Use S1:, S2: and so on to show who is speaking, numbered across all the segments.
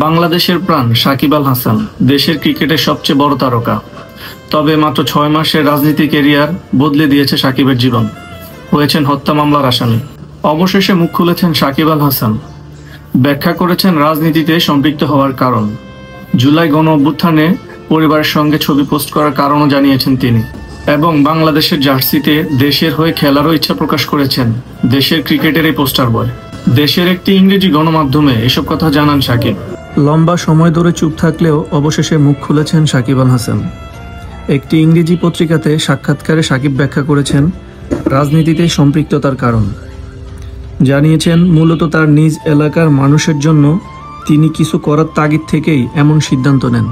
S1: বাংলাদেশের প্রাণ সাকিব আল হাসান দেশের ক্রিকেটের সবচেয়ে বড় তারকা। তবে মাত্র ৬ মাসের রাজনীতি ক্যারিয়ার বদলে দিয়েছে সাকিবের জীবন। হয়েছেন হত্যা মামলার আসামি। অবশেষে মুখ খুলেছেন সাকিব আল হাসান। ব্যাখ্যা করেছেন রাজনীতিতে সম্পৃক্ত হওয়ার কারণ। জুলাই গণ অভ্যুত্থানে পরিবারের সঙ্গে ছবি পোস্ট করার কারণও জানিয়েছেন তিনি। এবং বাংলাদেশের জার্সিতে দেশের হয়ে খেলারও ইচ্ছা প্রকাশ করেছেন দেশের ক্রিকেটের এই পোস্টার বয়। দেশের একটি ইংরেজি গণমাধ্যমে এসব কথা জানান সাকিব। লম্বা সময় ধরে চুপ থাকলেও অবশেষে মুখ খুলেছেন সাকিব আল হাসান। একটি ইংরেজি পত্রিকাতে সাক্ষাৎকারে সাকিব ব্যাখ্যা করেছেন রাজনীতিতে সম্পৃক্ততার কারণ। জানিয়েছেন মূলত তার নিজ এলাকার মানুষের জন্য তিনি কিছু করার তাগিদ থেকেই এমন সিদ্ধান্ত নেন।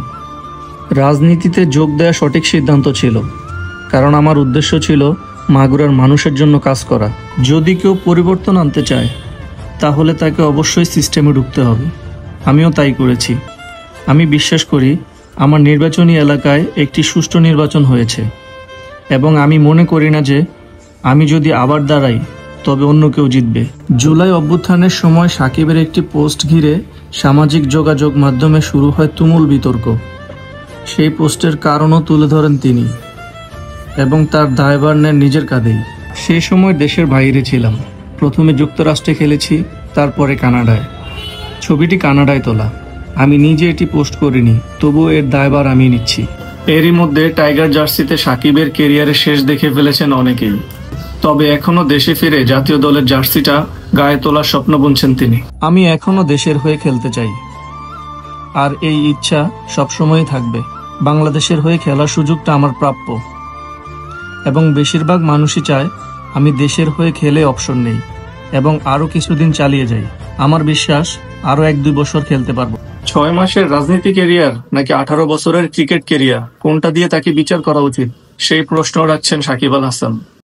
S1: রাজনীতিতে যোগ দেওয়া সঠিক সিদ্ধান্ত ছিল, কারণ আমার উদ্দেশ্য ছিল মাগুরার মানুষের জন্য কাজ করা। যদি কেউ পরিবর্তন আনতে চায় তাহলে তাকে অবশ্যই সিস্টেমে ঢুকতে হবে। আমিও তাই করেছি। আমি বিশ্বাস করি আমার নির্বাচনী এলাকায় একটি সুষ্ঠু নির্বাচন হয়েছে এবং আমি মনে করি না যে আমি যদি আবার দাঁড়াই তবে অন্য কেউ জিতবে। জুলাই অভ্যুত্থানের সময় সাকিবের একটি পোস্ট ঘিরে সামাজিক যোগাযোগ মাধ্যমে শুরু হয় তুমুল বিতর্ক। সেই পোস্টের কারণও তুলে ধরেন তিনি এবং তার দায়ভার নেন নিজের কাঁধেই। সেই সময় দেশের বাইরে ছিলাম। প্রথমে যুক্তরাষ্ট্রে খেলেছি, তারপরে কানাডায়। ছবিটি কানাডায় তোলা। আমি নিজে এটি পোস্ট করিনি, তবুও এর দায়ভার আমি নিচ্ছি। এরই মধ্যে টাইগার জার্সিতে সাকিবের কেরিয়ারের শেষ দেখে ফেলেছেন অনেকেই। তবে এখনো দেশে ফিরে জাতীয় দলের জার্সিটা গায়ে তোলার স্বপ্ন বুনছেন তিনি। আমি এখনো দেশের হয়ে খেলতে চাই, আর এই ইচ্ছা সবসময়ই থাকবে। বাংলাদেশের হয়ে খেলার সুযোগটা আমার প্রাপ্য এবং বেশিরভাগ মানুষই চায় আমি দেশের হয়ে খেলে অপশন নেই এবং আরও কিছুদিন চালিয়ে যাই। আমার বিশ্বাস আরও ১-২ বছর খেলতে পারবো। ৬ মাসের রাজনীতি ক্যারিয়ার নাকি ১৮ বছরের ক্রিকেট ক্যারিয়ার, কোনটা দিয়ে তাকে বিচার করা উচিত সেই প্রশ্ন রাখছেন সাকিব আল হাসান।